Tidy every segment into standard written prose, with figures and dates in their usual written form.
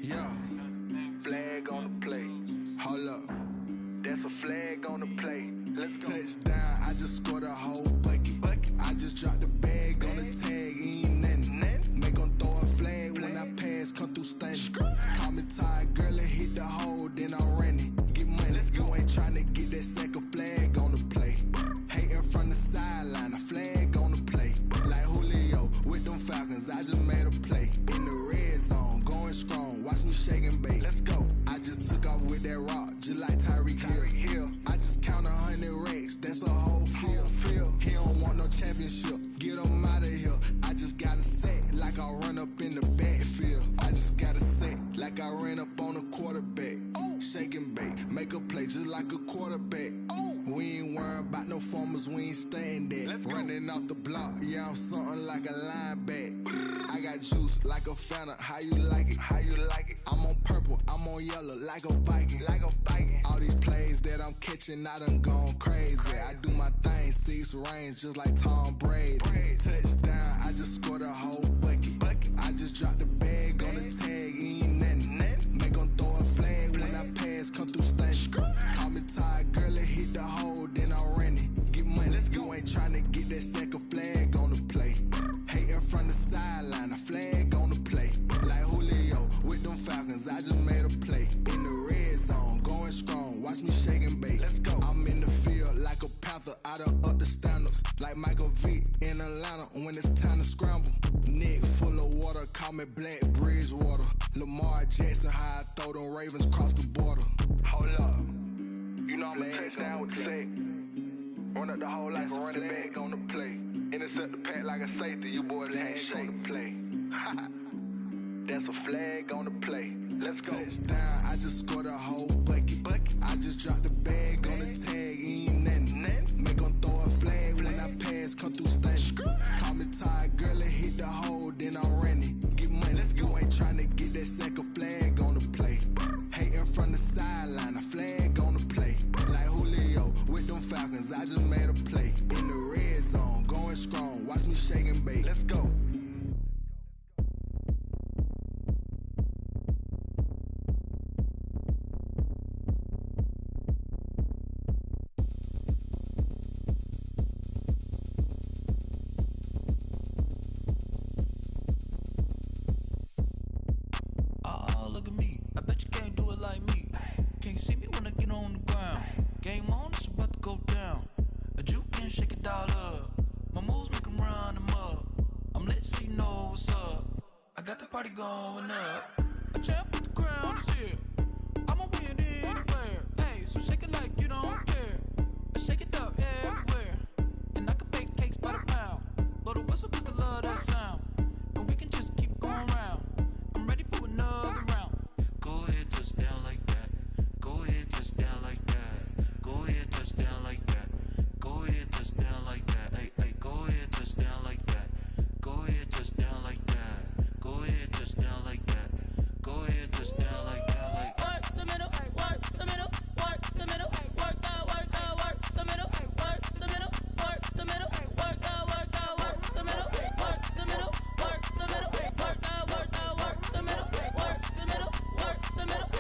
Yeah. Flag on the play. Hold up. That's a flag on the play. Let's go. Touchdown, I just scored a whole bucket. I just dropped the bag on the tag, ain't nothing. Make 'em throw a flag when I pass, come through stunning. Call me tired, girl, and hit the hole, then I'm running. Get money, you ain't tryna get that second flag on the play. Hating from the sideline, a flag on the play. Like Julio with them Falcons, I just made a play. In the red zone, going strong, watch me shake and bake. Let's go. I just took off with that rock, just like Tyreek Hill. I just count 100 racks, that's a whole field. He don't want no championship, get him out of here. I just got a set, like I run up in the backfield. I just got a set, like I ran up on a quarterback. Shake and bake, make a play just like a quarterback. We ain't worrying about no formers, we ain't staying that. Running off the block, yeah, I'm something like a lineback. I got juice like a Fanta, how you like it? How you like it? I'm on purple, I'm on yellow, like a Viking. Like a Viking. All these plays that I'm catching, I done gone crazy. I do my thing, 6 range, just like Tom Brady. Touchdown, I just scored a whole bucket. I just dropped the bag on the tag, ain't nothing. Make 'em throw a flag when I pass, come through stunning. Call me tired, girl, and hit the hole, then I'm running. Get money, you ain't tryna get that second flag on the play. Hating from the sideline, a flag on the play. Like Julio with them Falcons, I just made a play. In the red zone, going strong, watch me shake and bake. Let's go. I'm in the field like a Panther, I done up the standards. Like Michael Vick in Atlanta when it's time to scramble. Neck full of water, call me Black Bridgewater. Lamar Jackson, how I throw them Ravens cross the border. Hold up. You know I'm a touchdown with the sack. Run up the whole like a running back on the play. Intercept the pack like a safety, you boys can't shake the play. That's a flag on the play. Let's go. Touchdown, I just scored a whole bucket. I just dropped the bag on the tag, ain't nothing. Make 'em throw a flag when I pass, come through stunning. Call me tired, girl, and hit the hole, then I'm running. Get money, you ain't tryna get that second flag on the play. Hating from the sideline, a flag on the play. Like Julio with them Falcons, I just made a play. In the red zone, going strong, watch me shake and bake. Let's go. Oh, look at me, I bet you can't do it like me. Can't see me when I get on the ground. Game on, it's about to go down. A juke and shake it all up. My moves make 'em run them up. I'm lit so you know what's up. I got the party going up. A champ with the crown is here. I'ma win anywhere. Hey, so shake it like you don't care. I shake it up everywhere. And I can bake cakes by the pound. Blow the whistle 'cause I love that sound. And we can just keep going round. I'm ready for another round. Go ahead, touchdown like that. Go ahead, touchdown like that. Go ahead, touchdown like that. Go ahead, touchdown like that. Hey, hey, go ahead, touchdown like that. Go ahead, touchdown like that. Go ahead, touchdown like that. Go ahead, touchdown like that. Like work the middle, work the middle, work the middle, work the middle, work the middle, work the middle, work the middle, work the middle, work the middle, work the middle, work the middle, work the middle,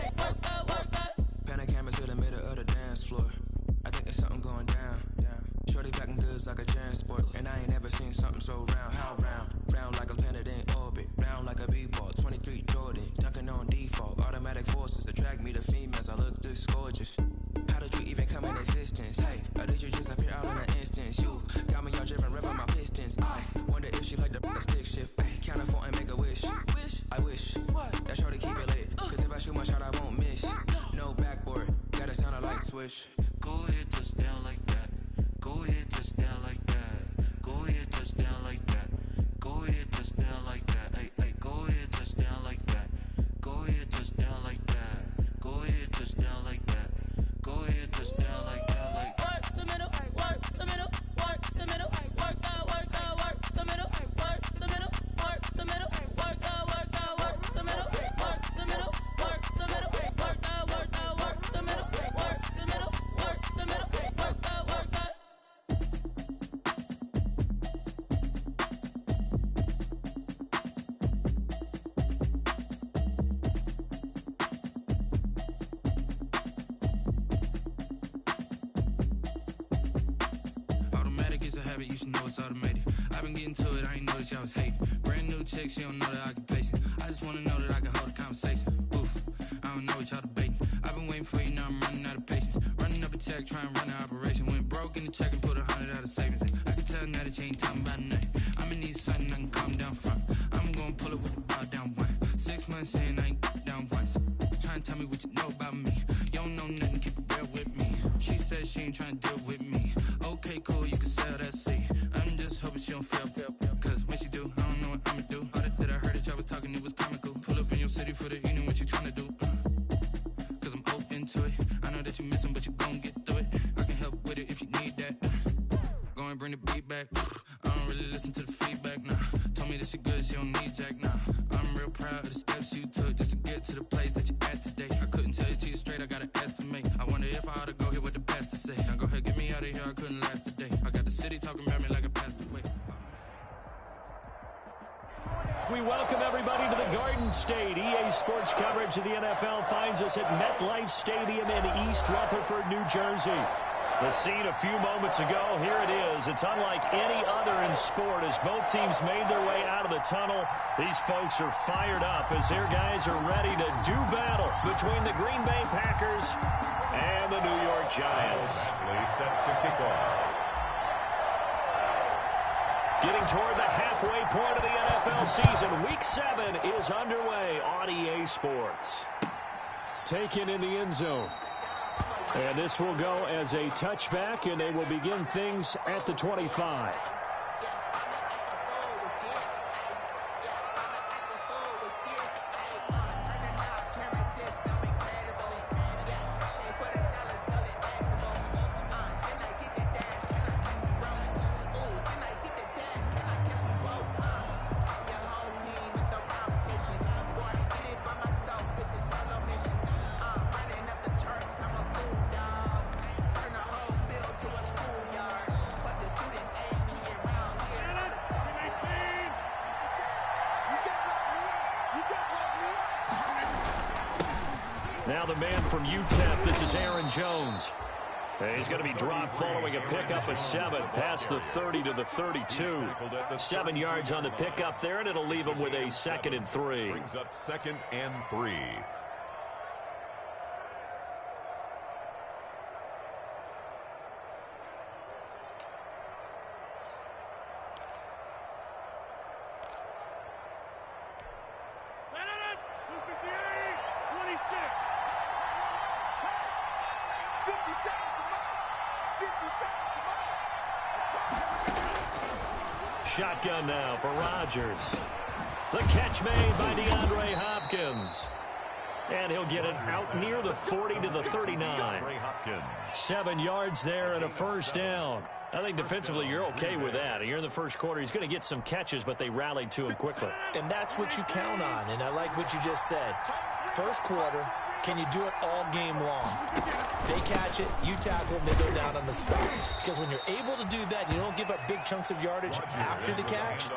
work the. Panic camera to the middle of the dance floor. I think there's something going down. Shorty packing goods like a transport. And I ain't never seen something so round. How round? Round like a planet in orbit. Round like a b-ball. 23 Jordan. Dunking on default. Automatic forces attract me to females. I look this gorgeous. How did you even come in existence? Hey, or did you just appear out in an instance? You got me all driven, revving my pistons. I wonder if she like the stick shift. Ay, count a 4 and make a wish. I wish that shorty keep it lit. Cause if I shoot my shot, I won't miss. No backboard. Gotta sound a light switch. go ahead, touchdown like that. Go ahead, touchdown like that. Go ahead, touchdown like that. Go ahead, touchdown like that. Hey, hey, go ahead, touchdown like that. Go ahead, touchdown like that. Go ahead, touchdown like that. Go ahead, touchdown like that. Like work the middle, work the middle, work the middle, work the middle, work the middle, work the middle, work the middle, work the middle, work the middle, work the middle, work the middle, work the middle, work the middle, work the middle, work the middle, it's automated. I've been getting to it, I ain't noticed y'all was hating. Brand new chick, she don't know the occupation. I just wanna know that I can hold a conversation. Oof, I don't know what y'all debating. I've been waiting for you, now I'm running out of patience. Running up a check, trying to run an operation. Went broke in the check and put 100 out of savings in. I can tell now that you ain't talking about nothing. I'ma need something I can calm down front. I'm gonna pull it with the bow down one. 6 months in, I ain't down once. Trying to tell me what you know about me. You don't know nothing, keep it real with me. She said she ain't trying to deal with me. Okay, cool, you can sell that seat. I'm just hoping she don't fail. Cause when she do, I don't know what I'ma do. All that I heard that y'all was talking, it was comical. Pull up in your city for the evening, what you trying to do? Cause I'm open to it. I know that you missing, but you gon' get through it. I can help with it if you need that. Go and bring the beat back. I don't really listen to the feedback, nah. Told me that she good, she don't need jack, nah. I'm real proud of the steps you took just to get to the place that you at today. I couldn't tell you to you straight, I gotta estimate. I wonder if I ought to go here with the best to say. Now go ahead, get me out of here, I couldn't last today. I got the city talking about me like I passed away. We welcome everybody to the Garden State. EA Sports coverage of the NFL finds us at MetLife Stadium in East Rutherford, New Jersey. The scene a few moments ago, here it is. It's unlike any other in sport as both teams made their way out of the tunnel. These folks are fired up as their guys are ready to do battle between the Green Bay Packers and the New York Giants. Set to kick off. Getting toward the halfway point of the NFL season. Week 7 is underway on EA Sports. Taken in the end zone. And this will go as a touchback, and they will begin things at the 25. Now the man from UTEP, this is Aaron Jones. He's going to be dropped following a pickup of 7 past the 30 to the 32. 7 yards on the pickup there, and it'll leave him with a 2nd and 3. Brings up 2nd and 3. Shotgun now for Rodgers. The catch made by DeAndre Hopkins. And he'll get it out near the 40 to the 39. 7 yards there and a first down. I think defensively you're okay with that. You're in the first quarter. He's going to get some catches, but they rallied to him quickly. And that's what you count on, and I like what you just said. First quarter, can you do it all game long? They catch it, you tackle them, they go down on the spot. Because when you're able to do that, you don't give up big chunks of yardage after the catch.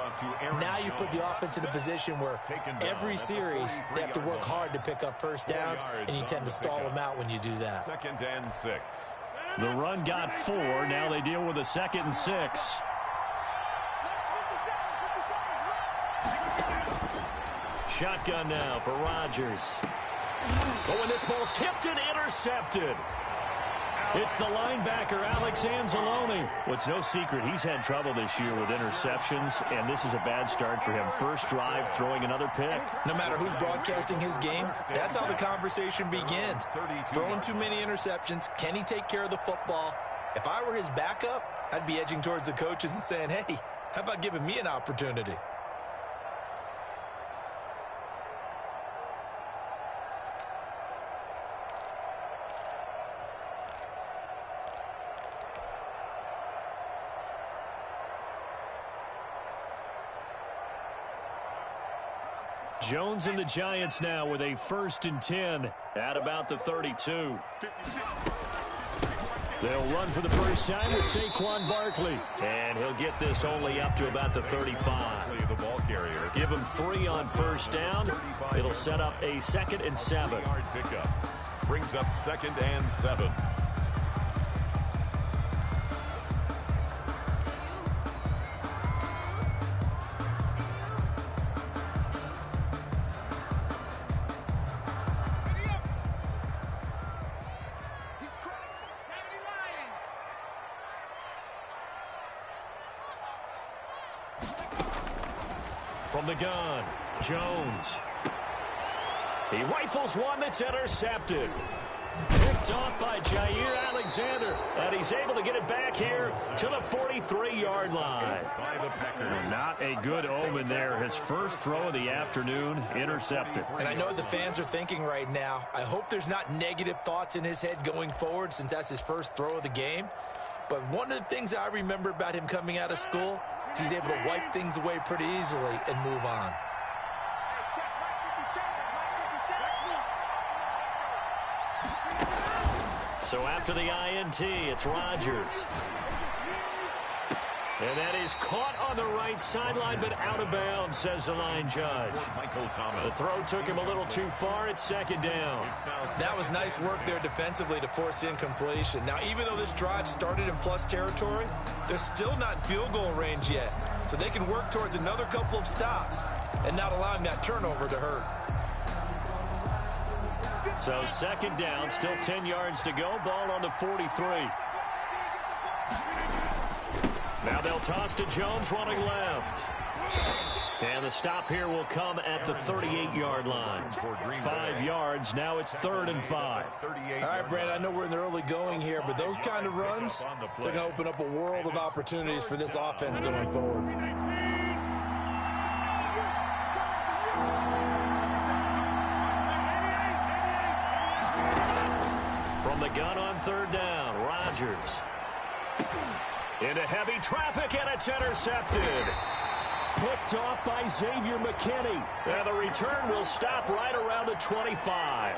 Now you put the offense in a position where every series they have to work hard to pick up first downs, and you tend to stall them out when you do that. 2nd and 6. The run got 4. Now they deal with a 2nd and 6. Shotgun now for Rodgers. Oh, and this ball's tipped and intercepted. It's the linebacker, Alex Anzalone. Well, it's no secret he's had trouble this year with interceptions, and this is a bad start for him. First drive, throwing another pick. No matter who's broadcasting his game, that's how the conversation begins. Throwing too many interceptions. Can he take care of the football? If I were his backup, I'd be edging towards the coaches and saying, hey, how about giving me an opportunity? Jones and the Giants now with a 1st and 10 at about the 32. They'll run for the first time with Saquon Barkley. And he'll get this only up to about the 35. The ball carrier. Give him 3 on first down. It'll set up a 2nd and 7. Yard pickup. Brings up 2nd and 7. From the gun, Jones. He rifles one that's intercepted. Picked off by Jair Alexander. And he's able to get it back here to the 43-yard line. Not a good omen there. His first throw of the afternoon intercepted. And I know the fans are thinking right now, I hope there's not negative thoughts in his head going forward since that's his first throw of the game. But one of the things I remember about him coming out of school is he's able to wipe things away pretty easily and move on. So after the INT, it's Rodgers. And that is caught on the right sideline, but out of bounds, says the line judge. The throw took him a little too far. It's second down. That was nice work there defensively to force incompletion. Now, even though this drive started in plus territory, they're still not in field goal range yet. So they can work towards another couple of stops and not allowing that turnover to hurt. So second down, still 10 yards to go. Ball on the 43. Now they'll toss to Jones running left. And the stop here will come at the 38-yard line. 5 yards. Now it's 3rd and 5. All right, Brandon, I know we're in the early going here, but those kind of runs, they're going to open up a world of opportunities for this offense going forward. From the gun on 3rd down, Rodgers. Into heavy traffic, and it's intercepted. Picked off by Xavier McKinney. And the return will stop right around the 25.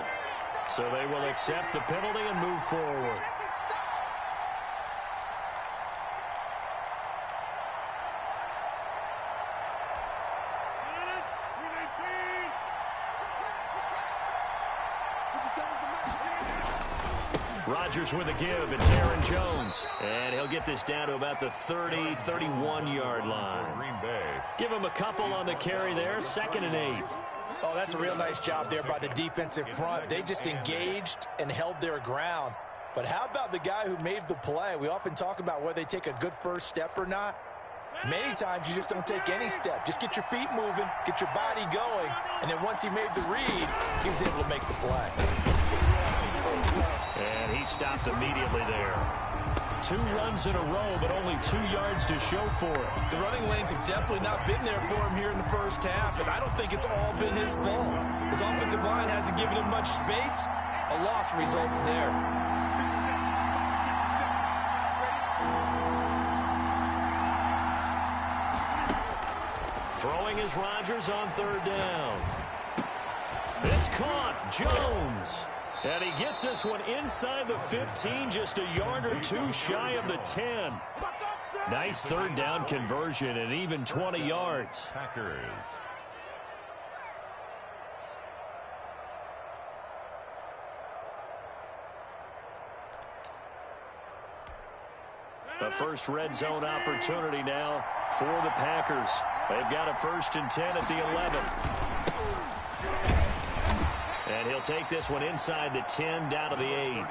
So they will accept the penalty and move forward. Rodgers with a give. It's Aaron Jones. And he'll get this down to about the 30, 31-yard line. Green Bay. Give him a couple on the carry there. 2nd and 8. Oh, that's a real nice job there by the defensive front. They just engaged and held their ground. But how about the guy who made the play? We often talk about whether they take a good first step or not. Many times you just don't take any step. Just get your feet moving, get your body going, and then once he made the read, he was able to make the play. And he stopped immediately there. 2 runs in a row, but only 2 yards to show for it. The running lanes have definitely not been there for him here in the first half, and I don't think it's all been his fault. His offensive line hasn't given him much space. A loss results there. Throwing is Rodgers on 3rd down. It's caught. Jones. And he gets this one inside the 15, just a yard or 2 shy of the 10. Nice 3rd down conversion and even 20 yards. Packers. A first red zone opportunity now for the Packers. They've got a 1st and 10 at the 11. And he'll take this one inside the 10 down to the 8.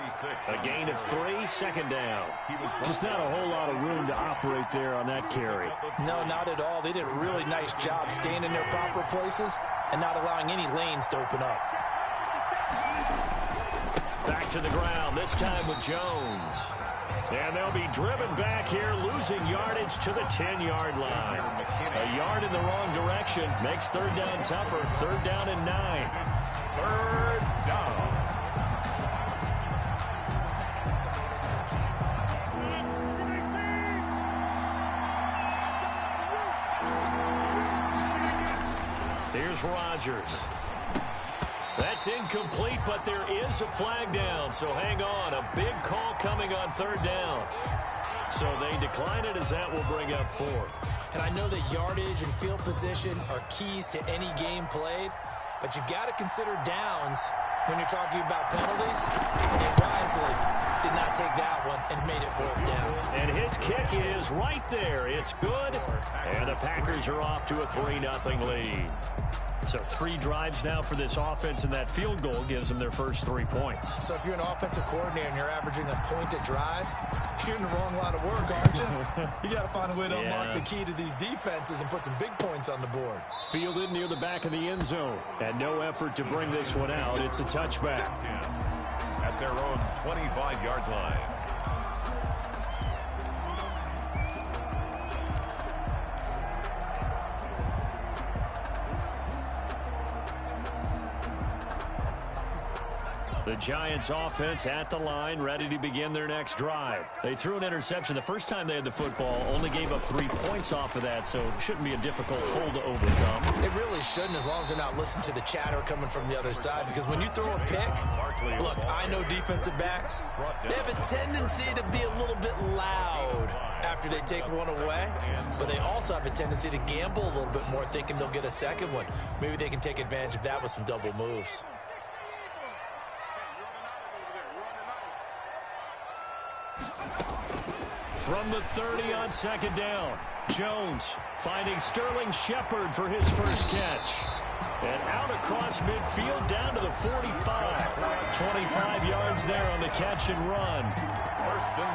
A gain of 3, 2nd down. Just not a whole lot of room to operate there on that carry. No, not at all. They did a really nice job staying in their proper places and not allowing any lanes to open up. Back to the ground, this time with Jones. And they'll be driven back here, losing yardage to the 10-yard line. A yard in the wrong direction makes 3rd down tougher. 3rd down and 9. 3rd down. Here's Rodgers. That's incomplete, but there is a flag down, so hang on. A big call coming on 3rd down. So they decline it as that will bring up 4th. And I know that yardage and field position are keys to any game played, but you've got to consider downs when you're talking about penalties. And they wisely did not take that one and made it 4th down. And his kick is right there. It's good. And the Packers are off to a 3-0 lead. So 3 drives now for this offense, and that field goal gives them their first 3 points. So if you're an offensive coordinator and you're averaging a point a drive, you're in the wrong line of work, aren't you? You got to find a way to unlock the key to these defenses and put some big points on the board. Fielded near the back of the end zone. And no effort to bring this one out. It's a touchback. At their own 25-yard line. The Giants offense at the line, ready to begin their next drive. They threw an interception the first time they had the football, only gave up 3 points off of that, so it shouldn't be a difficult hole to overcome. It really shouldn't, as long as they're not listening to the chatter coming from the other side, because when you throw a pick, look, I know defensive backs, they have a tendency to be a little bit loud after they take one away, but they also have a tendency to gamble a little bit more, thinking they'll get a second one. Maybe they can take advantage of that with some double moves. From the 30 on second down, Jones finding Sterling Shepard for his first catch. And out across midfield down to the 45. 25 yards there on the catch and run.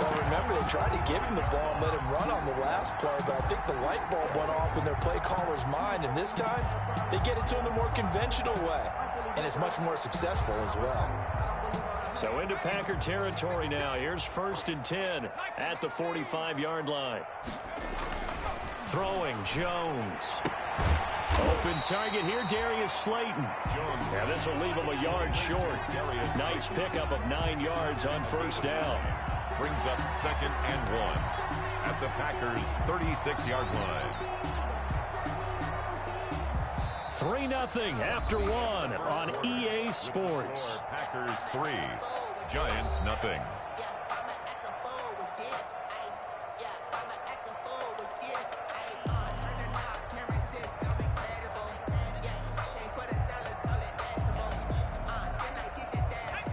Well, remember, they tried to give him the ball and let him run on the last play, but I think the light bulb went off in their play caller's mind, and this time they get it to him the more conventional way, and it's much more successful as well. So into Packer territory now. Here's 1st and 10 at the 45-yard line. Throwing, Jones. Open target here, Darius Slayton. Now this will leave him a yard short. Nice pickup of 9 yards on first down. Brings up 2nd and 1 at the Packers' 36-yard line. 3-0 after 1 on EA Sports. Packers 3, Giants 0.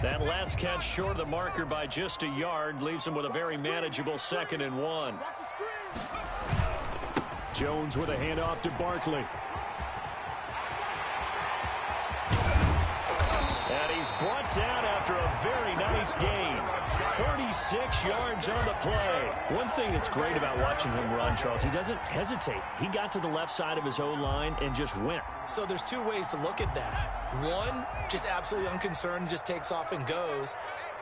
That last catch short of the marker by just a yard leaves him with a very manageable 2nd and 1. Jones with a handoff to Barkley. And he's brought down after a very nice gain. 46 yards on the play. One thing that's great about watching him run, Charles, he doesn't hesitate. He got to the left side of his own line and just went. So there's 2 ways to look at that. One, just absolutely unconcerned, just takes off and goes.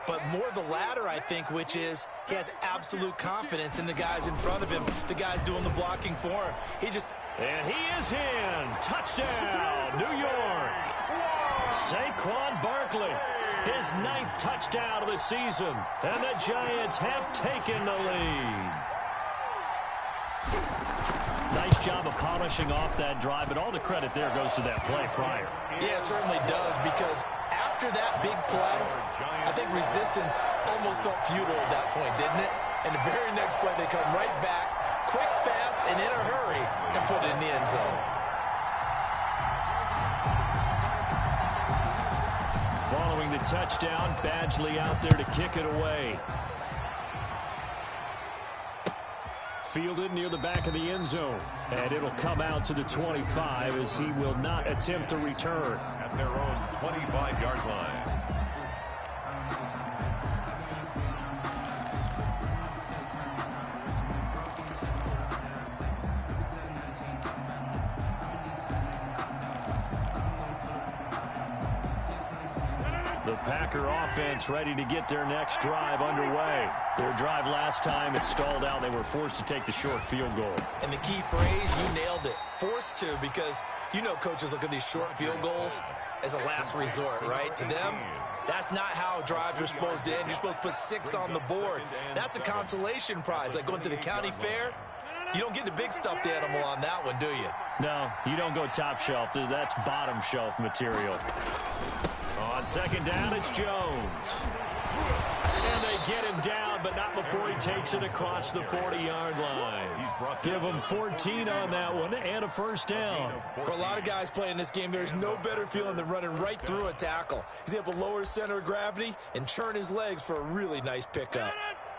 But more the latter, I think, which is he has absolute confidence in the guys in front of him, the guys doing the blocking for him. And he is in. Touchdown, New York. Saquon Barkley, his 9th touchdown of the season, and the Giants have taken the lead. Nice job of polishing off that drive, but all the credit there goes to that play prior. Yeah, it certainly does, because after that big play, I think resistance almost felt futile at that point, didn't it? And the very next play, they come right back, quick, fast, and in a hurry, and put it in the end zone. Following the touchdown, Badgley out there to kick it away. Fielded near the back of the end zone. And it'll come out to the 25 as he will not attempt to return. At their own 25-yard line. The Packer offense ready to get their next drive underway. Their drive last time, it stalled out. They were forced to take the short field goal. And the key phrase, you nailed it, forced to, because you know coaches look at these short field goals as a last resort, right? To them, that's not how drives are supposed to end. You're supposed to put 6 on the board. That's a consolation prize, like going to the county fair. You don't get the big stuffed animal on that one, do you? No, you don't go top shelf. That's bottom shelf material. On second down, it's Jones. And they get him down, but not before he takes it across the 40-yard line. Give him 14 on that one and a first down. For a lot of guys playing this game, there's no better feeling than running right through a tackle. He's able to lower his center of gravity and churn his legs for a really nice pickup.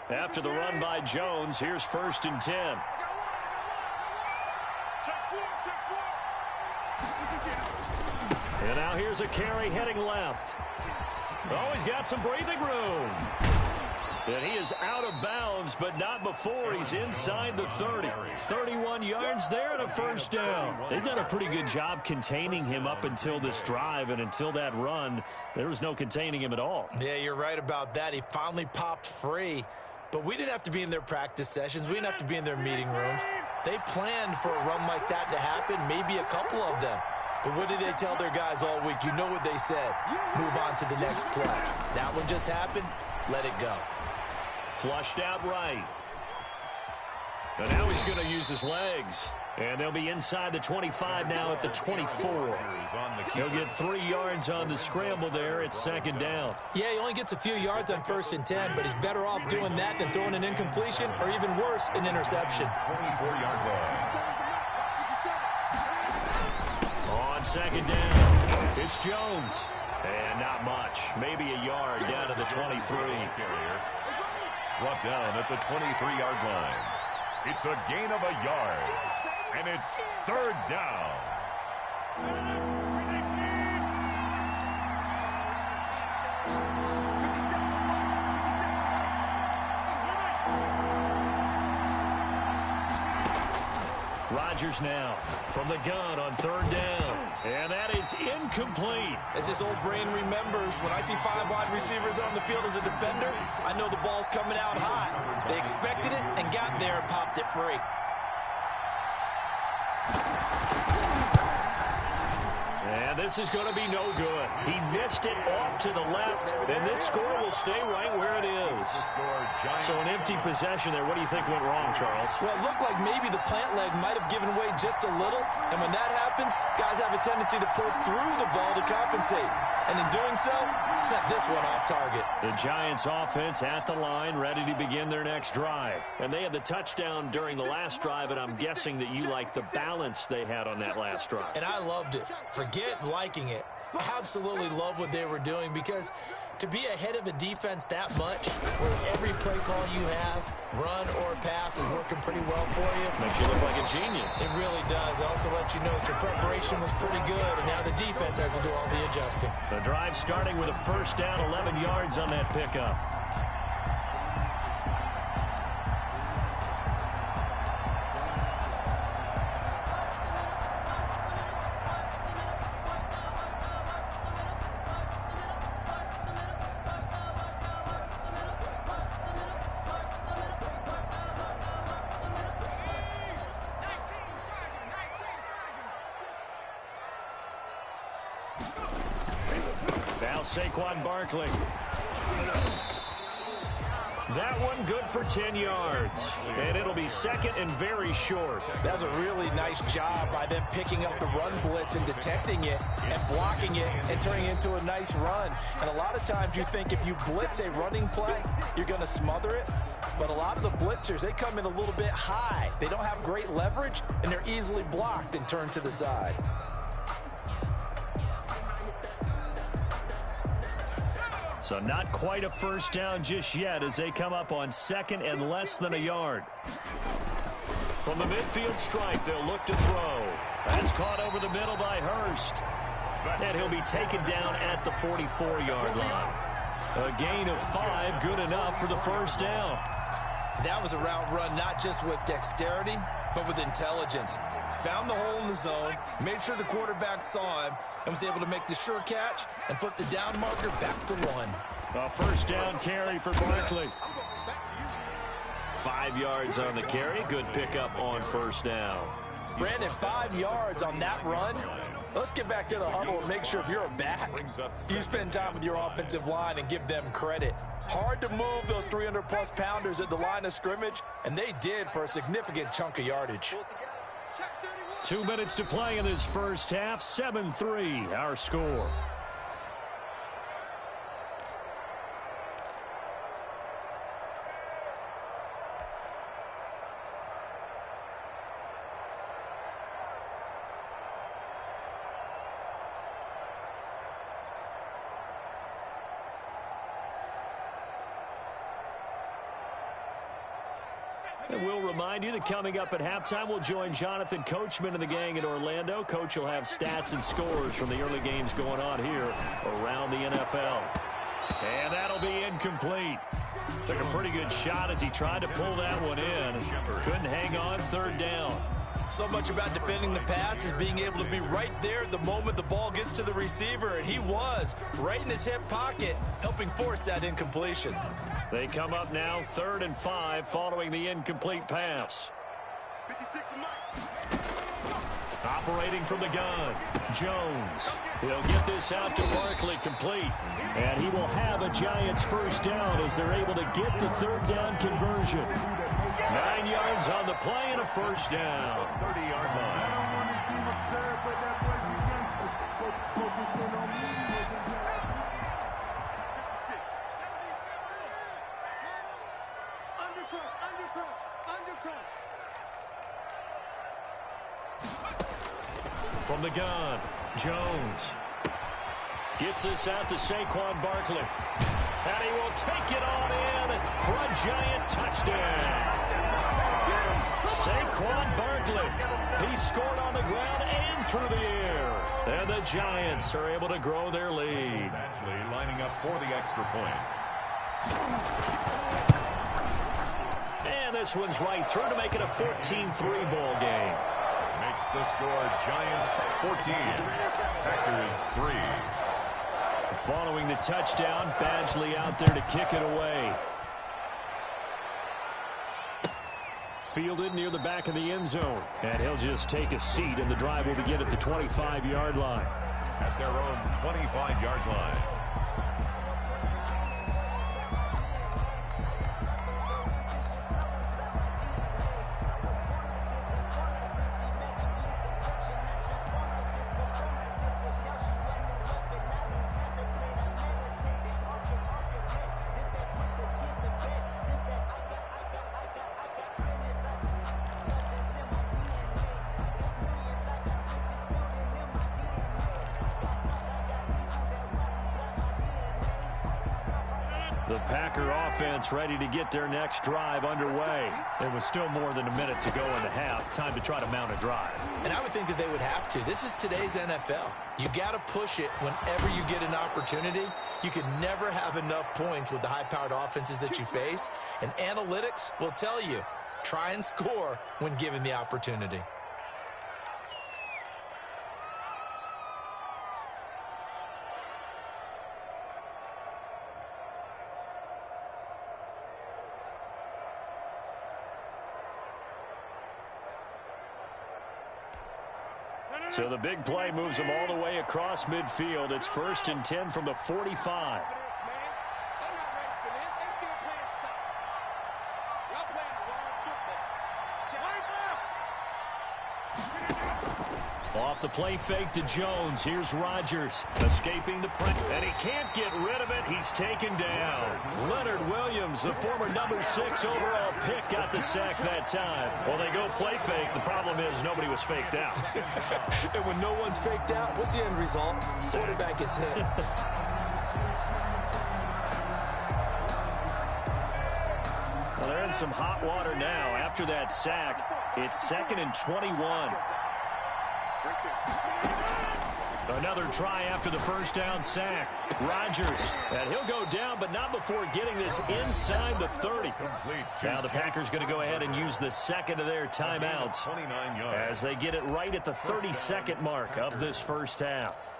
After the run by Jones, here's 1st and 10. And now here's a carry heading left. Oh, he's got some breathing room. And he is out of bounds, but not before he's inside the 30. 31 yards there and a first down. They've done a pretty good job containing him up until this drive, and until that run, there was no containing him at all. Yeah, you're right about that. He finally popped free. But we didn't have to be in their practice sessions. We didn't have to be in their meeting rooms. They planned for a run like that to happen, maybe a couple of them. But what did they tell their guys all week? You know what they said. Move on to the next play. That one just happened. Let it go. Flushed out right. And now he's going to use his legs. And they'll be inside the 25 now at the 24. He'll get 3 yards on the scramble there at second down. Yeah, he only gets a few yards on 1st and 10, but he's better off doing that than throwing an incompletion or even worse, an interception. 24-yard line. On second down, it's Jones. And not much. Maybe a yard down to the 23. Brought down at the 23-yard line. It's a gain of a yard. And it's 3rd down. Rodgers now from the gun on 3rd down. And that is incomplete. As this old brain remembers, when I see 5 wide receivers on the field as a defender, I know the ball's coming out high. They expected it and got there and popped it free. And this is going to be no good. He missed it off to the left, and this score will stay right where it is. So an empty possession there. What do you think went wrong, Charles? Well, it looked like maybe the plant leg might have given way just a little, and when that happens, guys have a tendency to pull through the ball to compensate. And in doing so, sent this one off target. The Giants offense at the line, ready to begin their next drive. And they had the touchdown during the last drive, and I'm guessing that you like the balance they had on that last drive. And I loved it. Forget liking it. Absolutely love what they were doing, because to be ahead of a defense that much, where every play call you have, run or pass, is working pretty well for you. Makes you look like a genius. It really does. It also lets you know that your preparation was pretty good, and now the defense has to do all the adjusting. The drive starting with a first down, 11 yards on that pickup. Now Saquon Barkley. That one good for 10 yards. And it'll be second and very short. That's a really nice job by them picking up the run blitz and detecting it and blocking it and turning it into a nice run. And a lot of times you think if you blitz a running play, you're going to smother it. But a lot of the blitzers, they come in a little bit high. They don't have great leverage, and they're easily blocked and turned to the side. So not quite a first down just yet as they come up on second and less than a yard. From the midfield stripe, they'll look to throw. That's caught over the middle by Hurst. And he'll be taken down at the 44-yard line. A gain of 5, good enough for the first down. That was a route run not just with dexterity, but with intelligence. Found the hole in the zone, made sure the quarterback saw him, and was able to make the sure catch and flip the down marker back to 1. A first down carry for Barkley. 5 yards on the carry. Good pickup on first down. Brandon, 5 yards on that run. Let's get back to the huddle and make sure if you're a back, you spend time with your offensive line and give them credit. Hard to move those 300-plus pounders at the line of scrimmage, and they did for a significant chunk of yardage. 2 minutes to play in this first half. 7-3, our score. And we'll remind you that coming up at halftime, we'll join Jonathan Coachman and the gang in Orlando. Coach will have stats and scores from the early games going on here around the NFL. And that'll be incomplete. Took a pretty good shot as he tried to pull that one in. Couldn't hang on, third down. So much about defending the pass is being able to be right there at the moment the ball gets to the receiver, and he was right in his hip pocket, helping force that incompletion. They come up now 3rd and 5 following the incomplete pass. Operating from the gun, Jones. He'll get this out to Barkley, complete. And he will have a Giants first down as they're able to get the third down conversion. 9 yards on the play and a first down. 30-yard line. From the gun, Jones gets this out to Saquon Barkley. And he will take it on in for a Giant touchdown. Saquon Barkley, he scored on the ground and through the air. And the Giants are able to grow their lead. Actually lining up for the extra point. And this one's right through to make it a 14-3 ball game. Makes the score Giants 14, Packers 3. Following the touchdown, Badgley out there to kick it away. Fielded near the back of the end zone. And he'll just take a seat, and the drive will begin at the 25-yard line. At their own 25-yard line. The Packer offense ready to get their next drive underway. There was still more than a minute to go in the half. Time to try to mount a drive. And I would think that they would have to. This is today's NFL. You got to push it whenever you get an opportunity. You can never have enough points with the high-powered offenses that you face. And analytics will tell you, try and score when given the opportunity. So the big play moves them all the way across midfield. It's 1st and 10 from the 45. Off the play fake to Jones. Here's Rodgers escaping the press. And he can't get rid of it. He's taken down. Leonard Williams, the former number 6 overall pick, got the sack that time. Well, they go play fake. The problem is nobody was faked out. And when no one's faked out, what's the end result? Quarterback gets hit. Well, they're in some hot water now. After that sack, it's 2nd and 21. Another try after the first down sack. Rodgers, and he'll go down, but not before getting this inside the 30. Now the Packers going to go ahead and use the second of their timeouts as they get it right at the 32nd mark of this first half.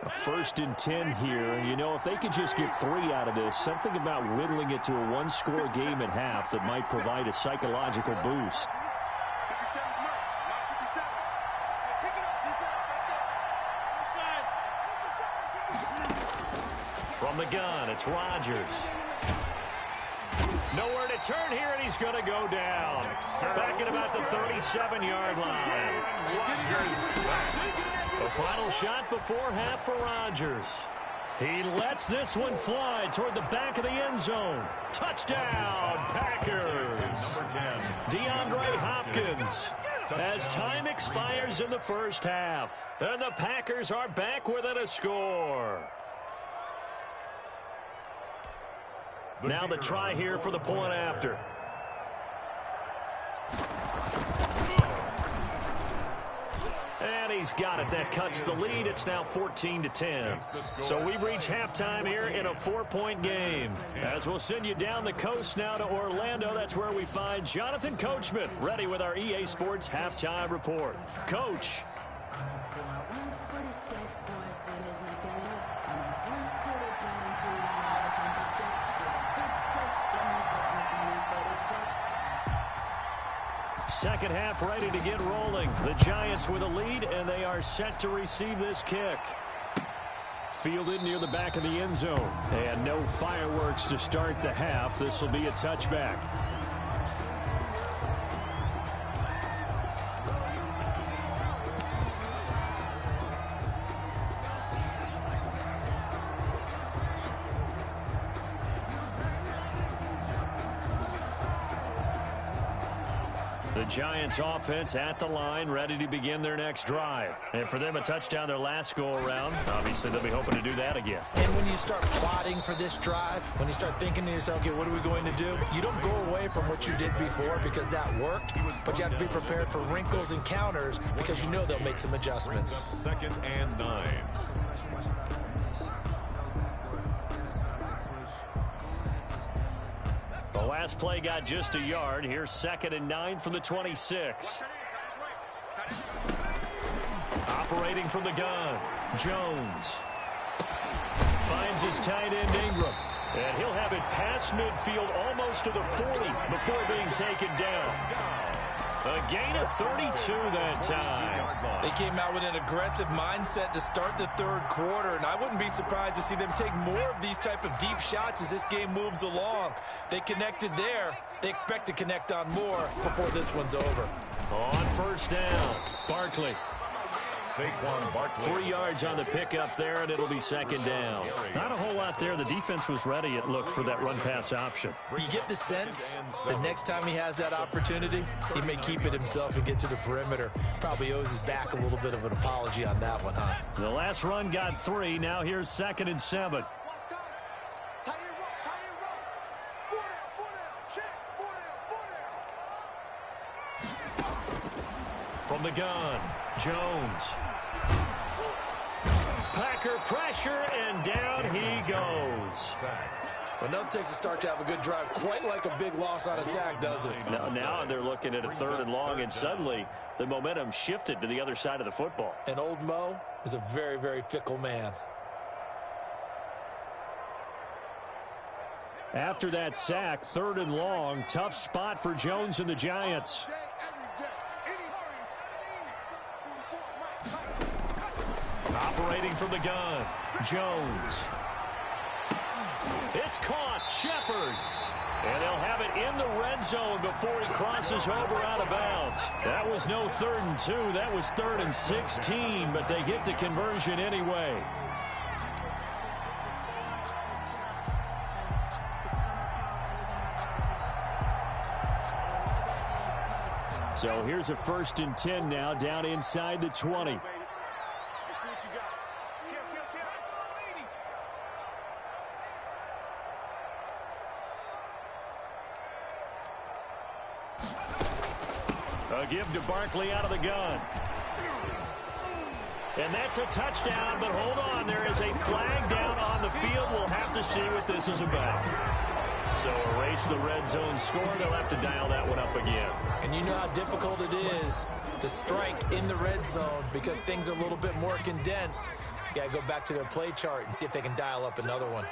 A 1st and 10 here, and you know, if they could just get 3 out of this, something about whittling it to a one-score game at half that might provide a psychological boost. From the gun, it's Rodgers. Nowhere to turn here, and he's going to go down. Back at about the 37-yard line. The final shot before half for Rodgers. He lets this one fly toward the back of the end zone. Touchdown, Packers. DeAndre Hopkins. As time expires in the first half, and the Packers are back within a score. Now the try here for the point after. He's got it. That cuts the lead. It's now 14-10. So we've reached halftime here in a 4-point game. As we'll send you down the coast now to Orlando, that's where we find Jonathan Coachman, ready with our EA Sports halftime report. Coach. Second half ready to get rolling. The Giants with a lead, and they are set to receive this kick. Fielded near the back of the end zone. And no fireworks to start the half. This will be a touchback. The Giants offense at the line, ready to begin their next drive. And for them, a touchdown their last go-around. Obviously, they'll be hoping to do that again. And when you start plotting for this drive, when you start thinking to yourself, okay, what are we going to do? You don't go away from what you did before because that worked, but you have to be prepared for wrinkles and counters because you know they'll make some adjustments. 2nd and 9. The last play got just a yard. Here's 2nd and 9 from the 26. Operating from the gun, Jones. Finds his tight end, Ingram. And he'll have it past midfield almost to the 40 before being taken down. A gain of 32 that time. They came out with an aggressive mindset to start the third quarter, and I wouldn't be surprised to see them take more of these type of deep shots as this game moves along. They connected there. They expect to connect on more before this one's over. On first down, Barkley. Saquon Barkley. 3 yards on the pickup there, and it'll be 2nd down. Not a whole lot there. The defense was ready, it looked, for that run-pass option. You get the sense the next time he has that opportunity, he may keep it himself and get to the perimeter. Probably owes his back a little bit of an apology on that one, huh? The last run got 3. Now here's 2nd and 7. From the gun, Jones. Packer pressure, and down he goes. Enough takes a start to have a good drive, quite like a big loss on a sack, does it? Now they're looking at a 3rd and long, and suddenly the momentum shifted to the other side of the football. And old Mo is a very, very fickle man. After that sack, 3rd and long, tough spot for Jones and the Giants. Operating from the gun, Jones. It's caught, Shepard. And they'll have it in the red zone before he crosses over out of bounds. That was no 3rd and 2. That was 3rd and 16, but they get the conversion anyway. So here's a 1st and 10 now, down inside the 20. A give to Barkley out of the gun. And that's a touchdown, but hold on. There is a flag down on the field. We'll have to see what this is about. So erase the red zone score. They'll have to dial that one up again. And you know how difficult it is to strike in the red zone because things are a little bit more condensed. You got to go back to their play chart and see if they can dial up another one.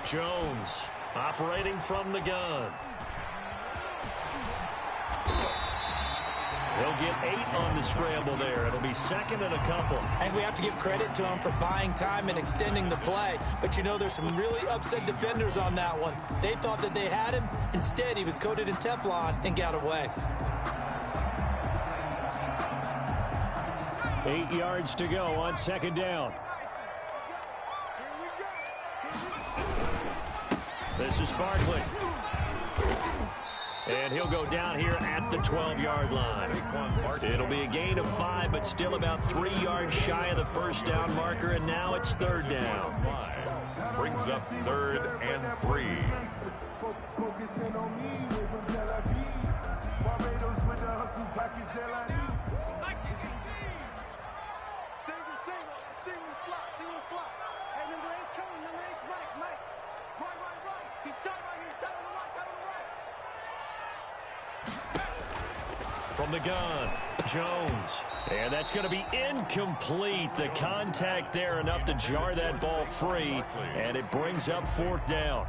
Jones operating from the gun. He'll get 8 on the scramble there. It'll be 2nd and a couple. And we have to give credit to him for buying time and extending the play. But you know, there's some really upset defenders on that one. They thought that they had him. Instead, he was coated in Teflon and got away. 8 yards to go on 2nd down. This is Barkley. And he'll go down here at the 12-yard line. It'll be a gain of 5, but still about 3 yards shy of the 1st down marker, and now it's 3rd down. Brings up 3rd and 3. Focusing on me, way from Tel Aviv. Barbados with the hustle pockets, LIDs. Single slot. Hey, number 8's coming, number 8's Mike. Right. He's tight right here, tight on the right. From the gun, Jones. And that's going to be incomplete. The contact there enough to jar that ball free, and it brings up 4th down.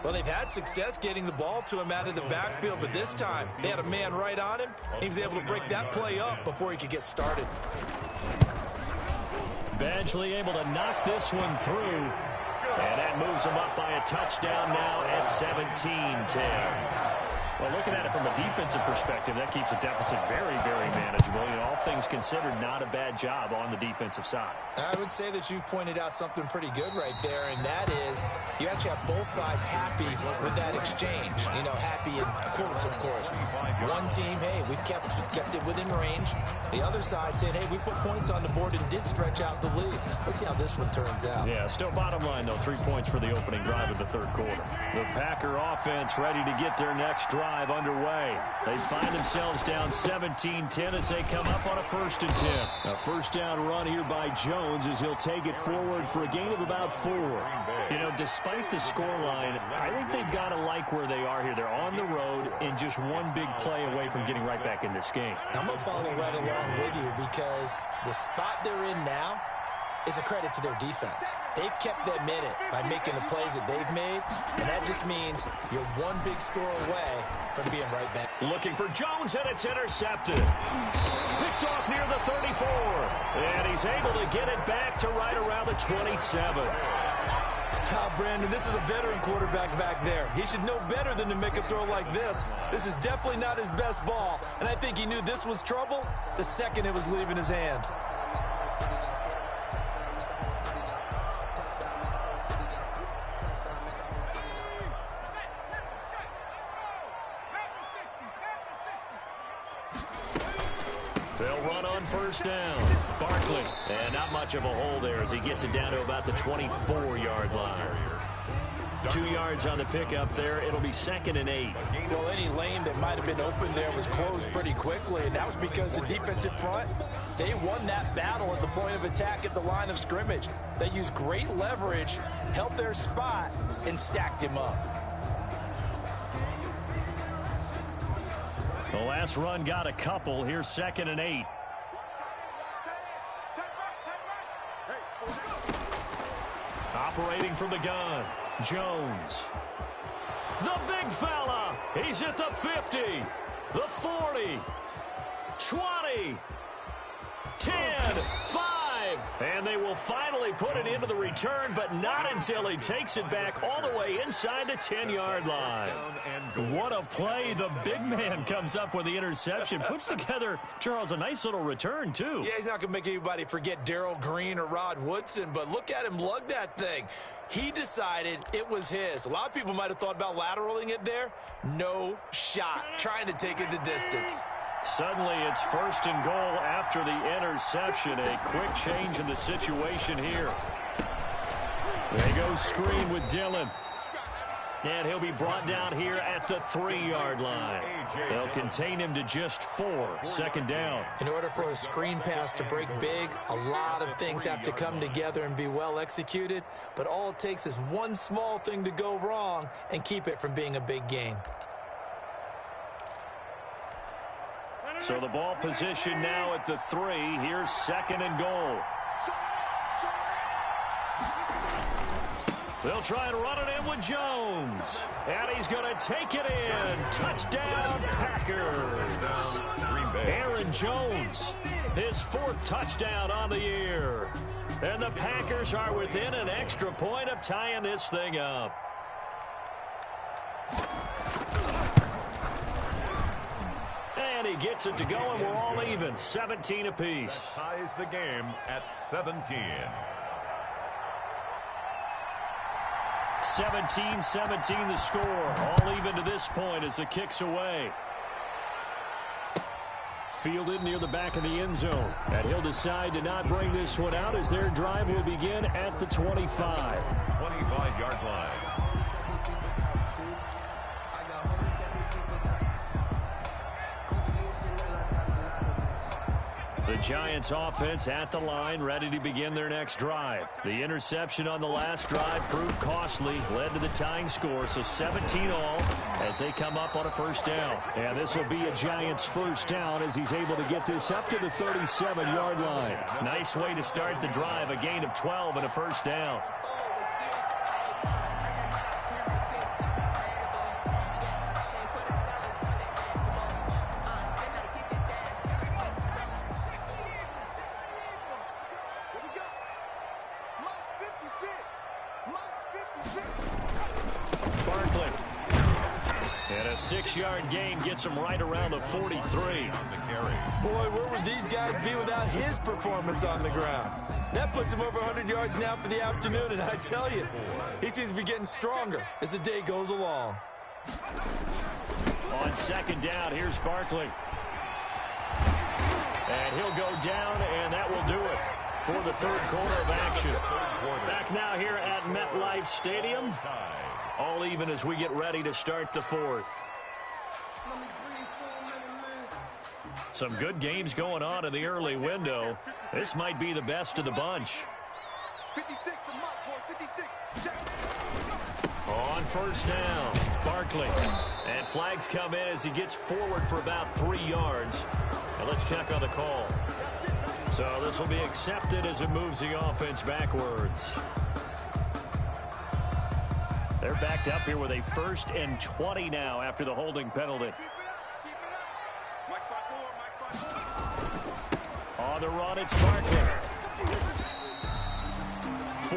Well, they've had success getting the ball to him out of the backfield, but this time they had a man right on him. He was able to break that play up before he could get started. Badgley able to knock this one through, and that moves him up by a touchdown now at 17-10. Well, looking at it from a defensive perspective, that keeps the deficit very, very manageable. You know, all things considered, not a bad job on the defensive side. I would say that you've pointed out something pretty good right there, and that is you actually have both sides happy with that exchange. You know, happy in quotes, of course. One team, hey, we've kept it within range. The other side saying, hey, we put points on the board and did stretch out the lead. Let's see how this one turns out. Yeah, still bottom line, though, 3 points for the opening drive of the 3rd quarter. The Packer offense ready to get their next drive underway. They find themselves down 17-10 as they come up on a 1st and 10. A 1st down run here by Jones as he'll take it forward for a gain of about 4. You know, despite the scoreline, I think they've got to like where they are here. They're on the road and just one big play away from getting right back in this game. I'm going to follow right along with you because the spot they're in now is a credit to their defense. They've kept them in it by making the plays that they've made, and that just means you're one big score away from being right back. Looking for Jones, and it's intercepted. Picked off near the 34, and he's able to get it back to right around the 27. Brandon, this is a veteran quarterback back there. He should know better than to make a throw like this. This is definitely not his best ball, and I think he knew this was trouble the second it was leaving his hand. They'll run on 1st down. Barkley, and not much of a hole there as he gets it down to about the 24-yard line. 2 yards on the pickup there. It'll be 2nd and 8. Well, any lane that might have been open there was closed pretty quickly, and that was because the defensive front, they won that battle at the point of attack at the line of scrimmage. They used great leverage, held their spot, and stacked him up. The last run got a couple. Here's 2nd and 8. Operating from the gun, Jones. The big fella. He's at the 50, the 40, 20, 10, 5. And they will finally put it into the return, but not until he takes it back all the way inside the 10-yard line. What a play. The big man comes up with the interception. Puts together, Charles, a nice little return, too. Yeah, he's not going to make anybody forget Darrell Green or Rod Woodson, but look at him lug that thing. He decided it was his. A lot of people might have thought about lateraling it there. No shot. Trying to take it the distance. Suddenly it's 1st and goal after the interception. A quick change in the situation here. They go screen with Dillon. And he'll be brought down here at the 3-yard line. They'll contain him to just 4. 2nd down. In order for a screen pass to break big, a lot of things have to come together and be well executed. But all it takes is one small thing to go wrong and keep it from being a big game. So the ball position now at the 3. Here's 2nd and goal. They'll try and run it in with Jones. And he's going to take it in. Touchdown, Packers. Aaron Jones, his 4th touchdown on the year. And the Packers are within an extra point of tying this thing up. And he gets it to go, and we're all even. 17 apiece. That ties the game at 17. 17-17 the score. All even to this point as the kick's away. Fielded near the back of the end zone. And he'll decide to not bring this one out as their drive will begin at the 25. 25-yard line. The Giants offense at the line, ready to begin their next drive. The interception on the last drive proved costly, led to the tying score, so 17 all as they come up on a first down. And this will be a Giants first down as he's able to get this up to the 37-yard line. Nice way to start the drive, a gain of 12 and a first down. Barkley. And a 6-yard gain gets him right around the 43. Boy, where would these guys be without his performance on the ground? That puts him over 100 yards now for the afternoon, and I tell you, he seems to be getting stronger as the day goes along. On second down, here's Barkley. And he'll go down, and that will do it for the third quarter of action. Back now here at MetLife Stadium. All even as we get ready to start the fourth. Some good games going on in the early window. This might be the best of the bunch. On first down, Barkley. And flags come in as he gets forward for about 3 yards. And let's check on the call. So this will be accepted as it moves the offense backwards. They're backed up here with a 1st and 20 now after the holding penalty. On the run, it's Barkley.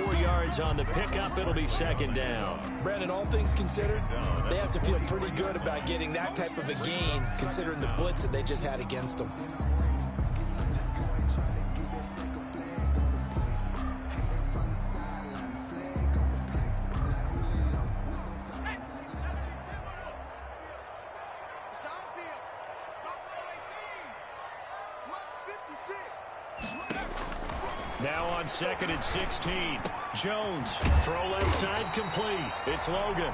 4 yards on the pickup. It'll be second down. Brandon, all things considered, they have to feel pretty good about getting that type of a gain considering the blitz that they just had against them. Now on 2nd and 16. Jones, throw left side complete. It's Logan.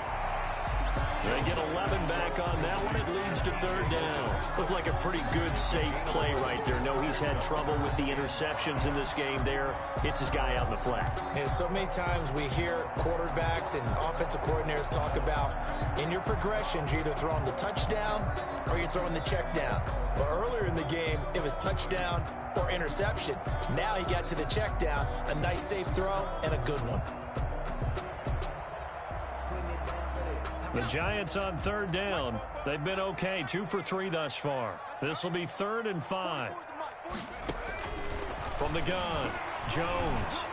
They get 11 back on that one. It leads to third down. Looked like a pretty good, safe play right there. No, he's had trouble with the interceptions in this game there. Hits his guy out in the flat. Yeah, so many times we hear quarterbacks and offensive coordinators talk about in your progressions, you're either throwing the touchdown or you're throwing the check down. But earlier in the game, it was touchdown or interception. Now he got to the check down, a nice safe throw, and a good one. The Giants on third down. They've been okay, 2 for 3 thus far. This will be 3rd and 5. From the gun, Jones.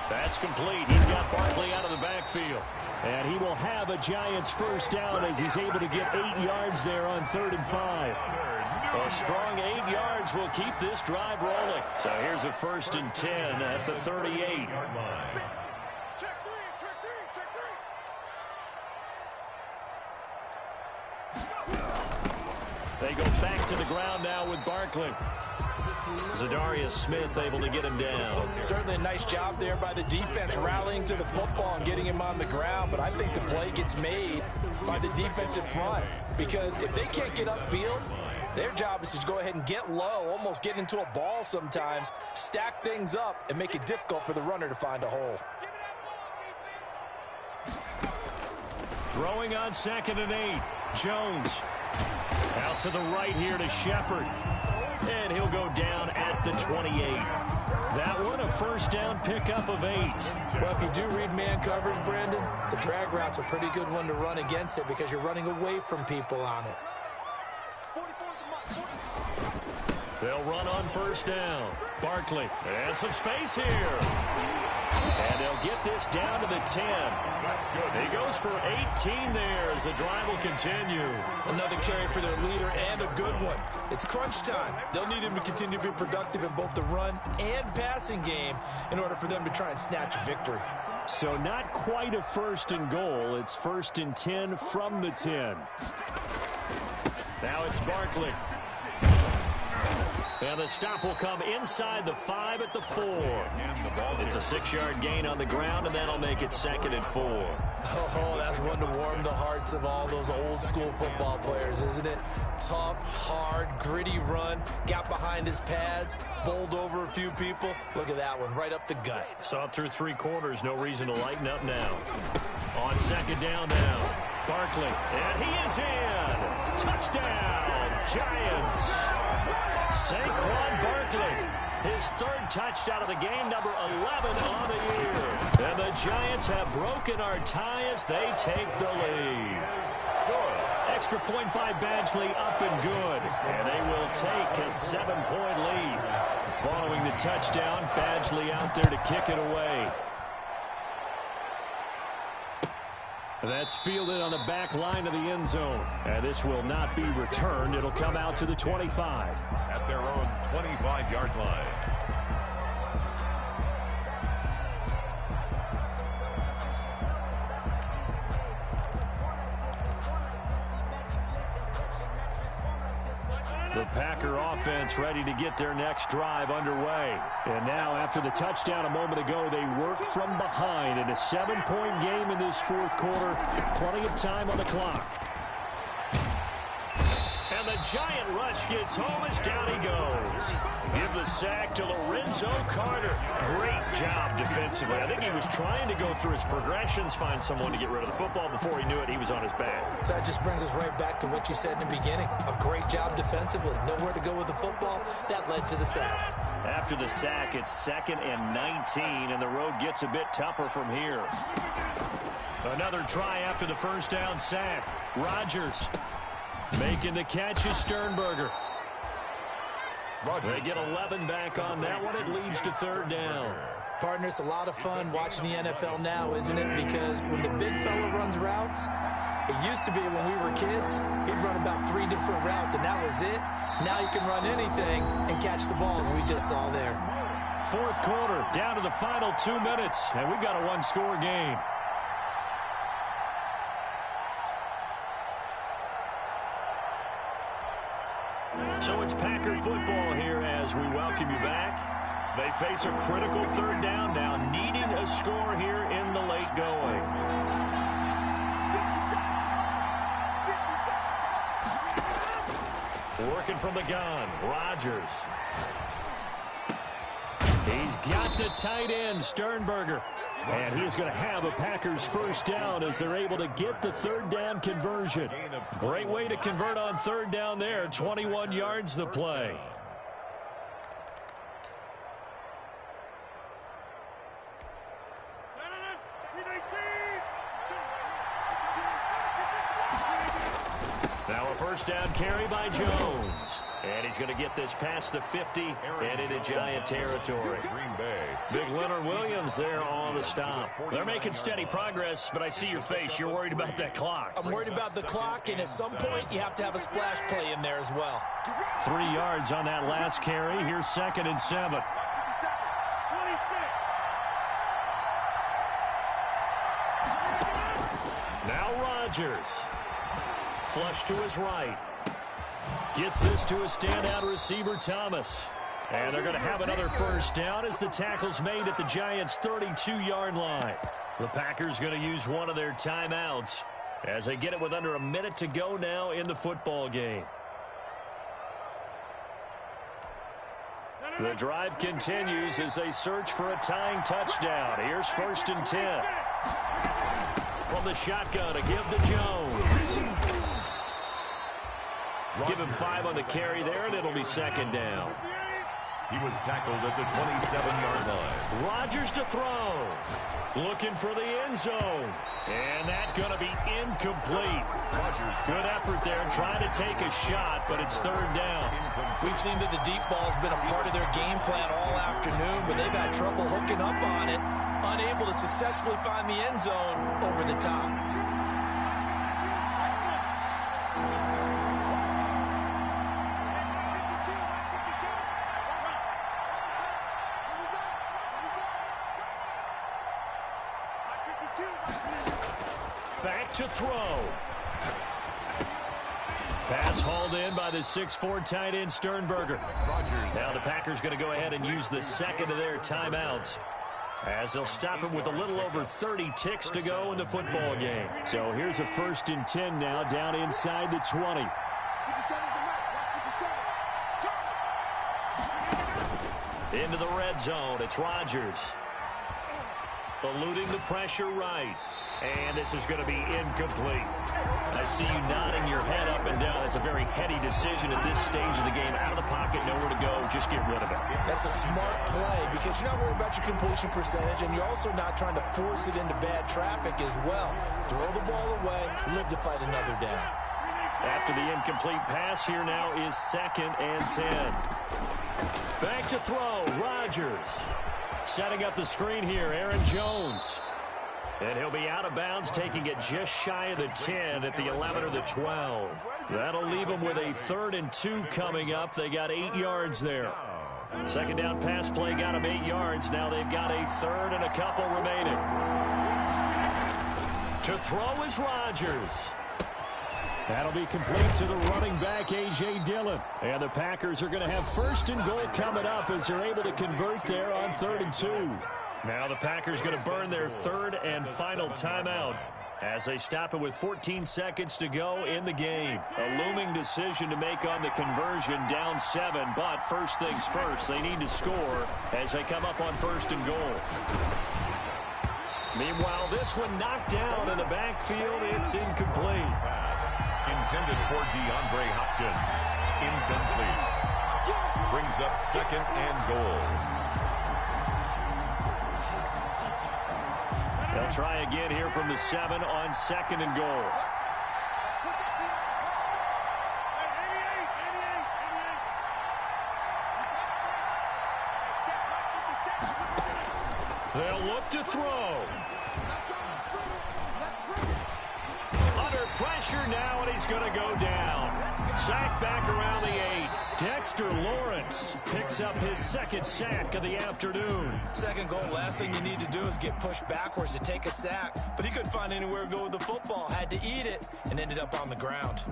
That's complete. He's got Barkley out of the backfield. And he will have a Giants first down as he's able to get 8 yards there on 3rd and 5. A strong 8 yards will keep this drive rolling. So here's a 1st and 10 at the 38. They go back to the ground now with Barkley. Zadarius Smith able to get him down. Certainly a nice job there by the defense rallying to the football and getting him on the ground, but I think the play gets made by the defensive front because if they can't get upfield, their job is to go ahead and get low, almost get into a ball sometimes, stack things up, and make it difficult for the runner to find a hole. Throwing on 2nd and 8. Jones. Out to the right here to Shepard. And he'll go down at the 28. That one a first down pickup of 8. Well, if you do read man coverage, Brandon, the drag route's a pretty good one to run against it because you're running away from people on it. They'll run on first down. Barkley. And some space here. And they'll get this down to the 10. He goes for 18 there as the drive will continue. Another carry for their leader and a good one. It's crunch time. They'll need him to continue to be productive in both the run and passing game in order for them to try and snatch a victory. So not quite a 1st and goal. It's 1st and 10 from the 10. Now it's Barkley. And the stop will come inside the 5 at the 4. It's a 6-yard gain on the ground, and that'll make it 2nd and 4. Oh, that's one to warm the hearts of all those old-school football players, isn't it? Tough, hard, gritty run, got behind his pads, bowled over a few people. Look at that one, right up the gut. Saw it through 3 quarters, no reason to lighten up now. On 2nd down now, Barkley, and he is in. Touchdown, Giants. Saquon Barkley, his 3rd touchdown of the game, number 11 on the year. And the Giants have broken our tie as they take the lead. Extra point by Badgley, up and good. And they will take a 7-point lead. Following the touchdown, Badgley out there to kick it away. That's fielded on the back line of the end zone. And this will not be returned. It'll come out to the 25. At their own 25-yard line. The Packer offense ready to get their next drive underway. And now, after the touchdown a moment ago, they work from behind in a 7-point game in this 4th quarter. Plenty of time on the clock. And the giant rush gets home as down he goes. Give the sack to Lorenzo Carter. Great job defensively. I think he was trying to go through his progressions, find someone to get rid of the football. Before he knew it, he was on his back. So that just brings us right back to what you said in the beginning. A great job defensively. Nowhere to go with the football. That led to the sack. After the sack, it's 2nd and 19, and the road gets a bit tougher from here. Another try after the 1st down sack. Rodgers making the catch is Sternberger. They get 11 back on that one. It leads to 3rd down. Partner, it's a lot of fun watching the NFL now, isn't it? Because when the big fella runs routes, it used to be when we were kids, he'd run about 3 different routes, and that was it. Now you can run anything and catch the ball, as we just saw there. 4th quarter, down to the final 2 minutes, and we've got a 1-score game. So it's Packer football here as we welcome you back. They face a critical 3rd down now, needing a score here in the late going. Working from the gun, Rodgers. He's got the tight end, Sternberger. And he's going to have a Packers 1st down as they're able to get the 3rd down conversion. Great way to convert on 3rd down there. 21 yards the play. Now a 1st down carry by Jones. And he's going to get this past the 50 and into Giant territory. Big Leonard Williams there on the stop. They're making steady progress, but I see your face. You're worried about that clock. I'm worried about the clock, and at some point you have to have a splash play in there as well. 3 yards on that last carry. Here's 2nd and 7. Now Rodgers. Flush to his right. Gets this to a standout receiver, Thomas. And they're going to have another 1st down as the tackle's made at the Giants' 32-yard line. The Packers going to use one of their timeouts as they get it with under a minute to go now in the football game. The drive continues as they search for a tying touchdown. Here's 1st and 10. From the shotgun to give to Jones. Give him 5 on the carry there, and it'll be 2nd down. He was tackled at the 27-yard line. Rodgers to throw. Looking for the end zone. And that's going to be incomplete. Good effort there trying to take a shot, but it's 3rd down. We've seen that the deep ball's been a part of their game plan all afternoon, but they've had trouble hooking up on it, unable to successfully find the end zone over the top. Back to throw. Pass hauled in by the 6'4" tight end Sternberger. Now the Packers going to go ahead and use the second of their timeouts, as they'll stop him with a little over 30 ticks to go in the football game. So here's a 1st and 10 now, down inside the 20. Into the red zone, it's Rodgers. Eluding the pressure right. And this is going to be incomplete. I see you nodding your head up and down. It's a very heady decision at this stage of the game. Out of the pocket, nowhere to go. Just get rid of it. That's a smart play because you're not worried about your completion percentage, and you're also not trying to force it into bad traffic as well. Throw the ball away, live to fight another down. After the incomplete pass, here now is 2nd and 10. Back to throw, Rodgers. Setting up the screen here, Aaron Jones. And he'll be out of bounds, taking it just shy of the 10 at the 11 or the 12. That'll leave them with a 3rd and 2 coming up. They got 8 yards there. Second down pass play got them 8 yards. Now they've got a 3rd and a couple remaining. To throw is Rodgers. That'll be complete to the running back, A.J. Dillon. And the Packers are going to have 1st and goal coming up as they're able to convert there on 3rd and 2. Now the Packers going to burn their 3rd and final timeout as they stop it with 14 seconds to go in the game. A looming decision to make on the conversion, down 7, but first things first, they need to score as they come up on 1st and goal. Meanwhile, this one knocked down in the backfield. It's incomplete. Intended for DeAndre Hopkins. Incomplete. Brings up 2nd and goal. They'll try again here from the 7 on 2nd and goal. They'll look to throw. Under pressure now, and he's going to go down. Sack back around the 8. Dexter Lawrence picks up his 2nd sack of the afternoon. 2nd goal, last thing you need to do is get pushed backwards to take a sack. But he couldn't find anywhere to go with the football. Had to eat it and ended up on the ground.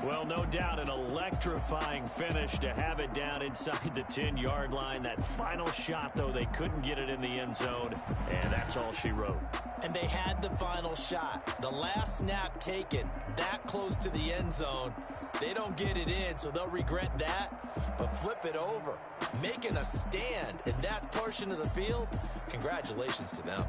Well, no doubt an electrifying finish to have it down inside the 10-yard line. That final shot, though, they couldn't get it in the end zone, and that's all she wrote. And they had the final shot. The last snap taken that close to the end zone. They don't get it in, so they'll regret that, but flip it over. Making a stand in that portion of the field, congratulations to them.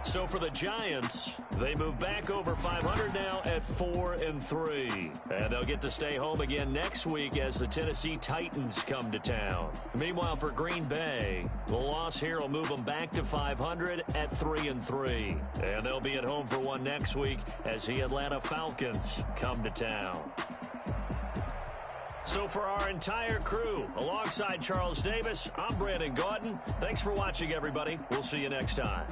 So for the Giants, they move back over 500 now at 4-3. And they'll get to stay home again next week as the Tennessee Titans come to town. Meanwhile, for Green Bay, the loss here will move them back to 500 at 3-3. And they'll be at home for one next week as the Atlanta Falcons come to town. So for our entire crew, alongside Charles Davis, I'm Brandon Gautin. Thanks for watching, everybody. We'll see you next time.